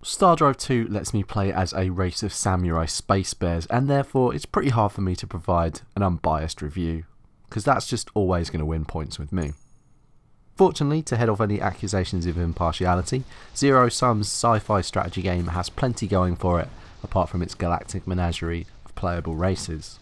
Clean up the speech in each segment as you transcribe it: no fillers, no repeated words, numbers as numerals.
StarDrive 2 lets me play as a race of samurai space bears, and therefore it's pretty hard for me to provide an unbiased review, because that's just always going to win points with me. Fortunately, to head off any accusations of impartiality, Zero Sum's sci-fi strategy game has plenty going for it, apart from its galactic menagerie of playable races.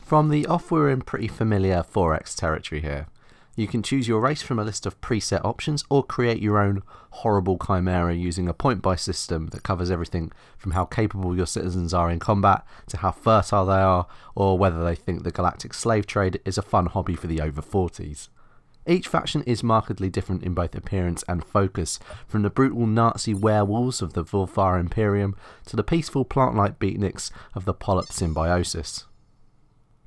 From the off, we're in pretty familiar 4X territory here. You can choose your race from a list of preset options or create your own horrible chimera using a point-buy system that covers everything from how capable your citizens are in combat to how fertile they are, or whether they think the galactic slave trade is a fun hobby for the over 40s. Each faction is markedly different in both appearance and focus, from the brutal Nazi werewolves of the Volfar Imperium to the peaceful plant-like beatniks of the Polyp Symbiosis.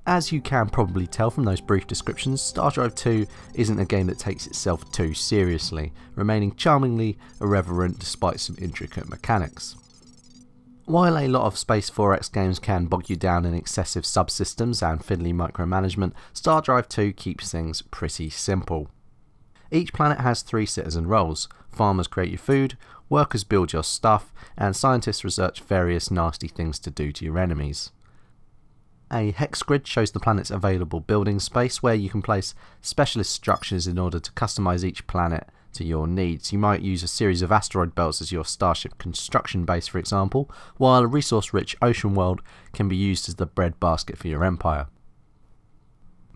As you can probably tell from those brief descriptions, StarDrive 2 isn't a game that takes itself too seriously, remaining charmingly irreverent despite some intricate mechanics. While a lot of Space 4X games can bog you down in excessive subsystems and fiddly micromanagement, StarDrive 2 keeps things pretty simple. Each planet has 3 citizen roles. Farmers create your food, workers build your stuff, and scientists research various nasty things to do to your enemies. A hex grid shows the planet's available building space, where you can place specialist structures in order to customize each planet to your needs. You might use a series of asteroid belts as your starship construction base, for example, while a resource-rich ocean world can be used as the breadbasket for your empire.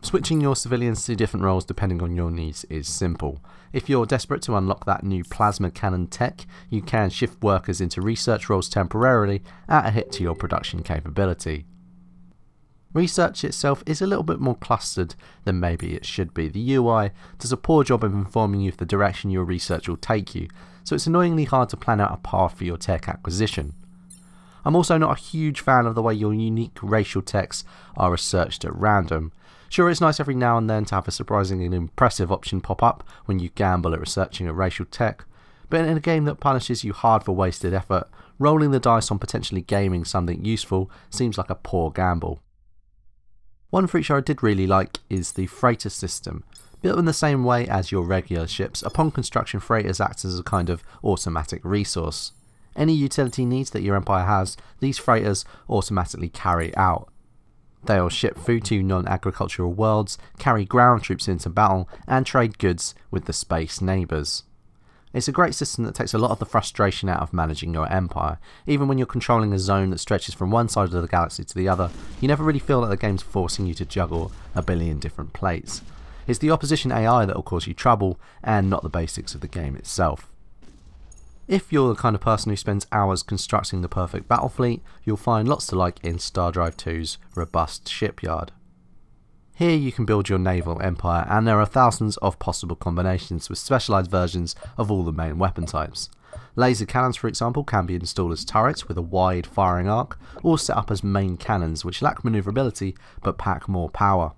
Switching your civilians to different roles depending on your needs is simple. If you're desperate to unlock that new plasma cannon tech, you can shift workers into research roles temporarily at a hit to your production capability. Research itself is a little bit more clustered than maybe it should be. The UI does a poor job of informing you of the direction your research will take you, so it's annoyingly hard to plan out a path for your tech acquisition. I'm also not a huge fan of the way your unique racial techs are researched at random. Sure, it's nice every now and then to have a surprising and impressive option pop up when you gamble at researching a racial tech, but in a game that punishes you hard for wasted effort, rolling the dice on potentially gaming something useful seems like a poor gamble. One feature I did really like is the freighter system. Built in the same way as your regular ships, upon construction freighters act as a kind of automatic resource. Any utility needs that your empire has, these freighters automatically carry out. They'll ship food to non-agricultural worlds, carry ground troops into battle, and trade goods with the space neighbours. It's a great system that takes a lot of the frustration out of managing your empire. Even when you're controlling a zone that stretches from one side of the galaxy to the other, you never really feel that the game's forcing you to juggle a billion different plates. It's the opposition AI that will cause you trouble, and not the basics of the game itself. If you're the kind of person who spends hours constructing the perfect battle fleet, you'll find lots to like in StarDrive 2's robust shipyard. Here you can build your naval empire, and there are thousands of possible combinations with specialised versions of all the main weapon types. Laser cannons, for example, can be installed as turrets with a wide firing arc, or set up as main cannons which lack manoeuvrability but pack more power.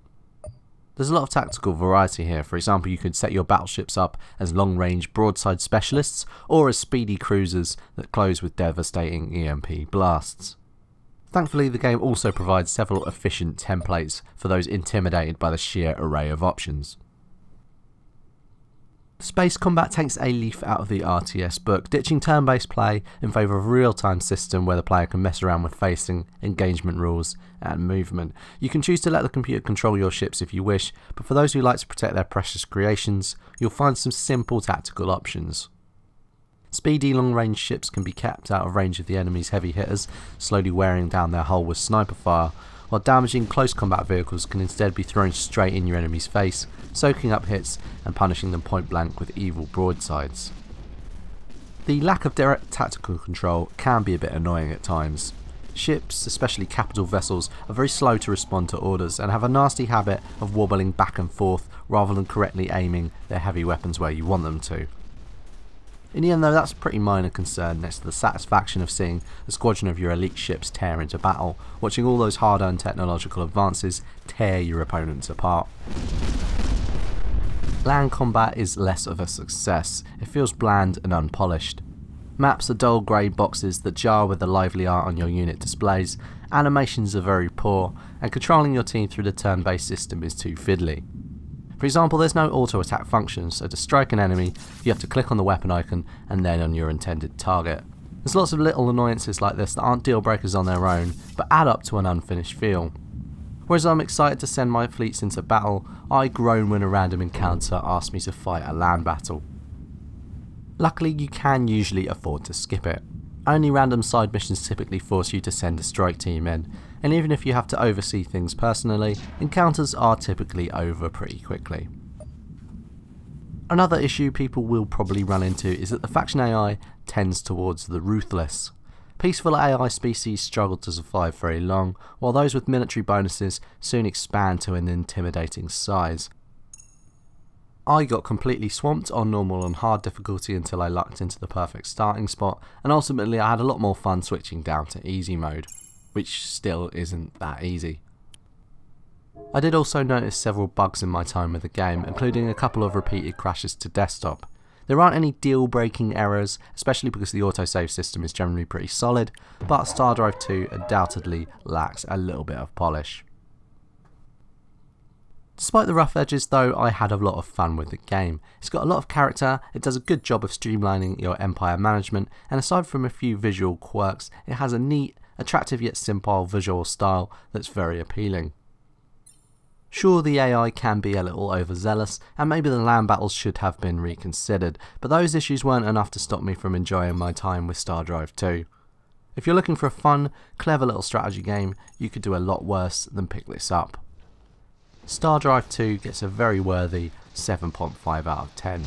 There's a lot of tactical variety here. For example, you could set your battleships up as long-range broadside specialists, or as speedy cruisers that close with devastating EMP blasts. Thankfully, the game also provides several efficient templates for those intimidated by the sheer array of options. Space combat takes a leaf out of the RTS book, ditching turn-based play in favour of a real-time system where the player can mess around with facing, engagement rules and movement. You can choose to let the computer control your ships if you wish, but for those who like to protect their precious creations, you'll find some simple tactical options. Speedy long-range ships can be kept out of range of the enemy's heavy hitters, slowly wearing down their hull with sniper fire, while damaging close combat vehicles can instead be thrown straight in your enemy's face, soaking up hits and punishing them point blank with evil broadsides. The lack of direct tactical control can be a bit annoying at times. Ships, especially capital vessels, are very slow to respond to orders and have a nasty habit of wobbling back and forth rather than correctly aiming their heavy weapons where you want them to. In the end though, that's a pretty minor concern next to the satisfaction of seeing a squadron of your elite ships tear into battle, watching all those hard-earned technological advances tear your opponents apart. Land combat is less of a success. It feels bland and unpolished. Maps are dull grey boxes that jar with the lively art on your unit displays, animations are very poor, and controlling your team through the turn-based system is too fiddly. For example, there's no auto attack function, so to strike an enemy you have to click on the weapon icon and then on your intended target. There's lots of little annoyances like this that aren't deal breakers on their own, but add up to an unfinished feel. Whereas I'm excited to send my fleets into battle, I groan when a random encounter asks me to fight a land battle. Luckily you can usually afford to skip it. Only random side missions typically force you to send a strike team in, and even if you have to oversee things personally, encounters are typically over pretty quickly. Another issue people will probably run into is that the faction AI tends towards the ruthless. Peaceful AI species struggle to survive very long, while those with military bonuses soon expand to an intimidating size. I got completely swamped on normal and hard difficulty until I lucked into the perfect starting spot, and ultimately I had a lot more fun switching down to easy mode, which still isn't that easy. I did also notice several bugs in my time with the game, including a couple of repeated crashes to desktop. There aren't any deal-breaking errors, especially because the autosave system is generally pretty solid, but StarDrive 2 undoubtedly lacks a little bit of polish. Despite the rough edges though, I had a lot of fun with the game. It's got a lot of character, it does a good job of streamlining your empire management, and aside from a few visual quirks, it has a neat, attractive yet simple visual style that's very appealing. Sure, the AI can be a little overzealous, and maybe the land battles should have been reconsidered, but those issues weren't enough to stop me from enjoying my time with StarDrive 2. If you're looking for a fun, clever little strategy game, you could do a lot worse than pick this up. StarDrive 2 gets a very worthy 7.5 out of 10.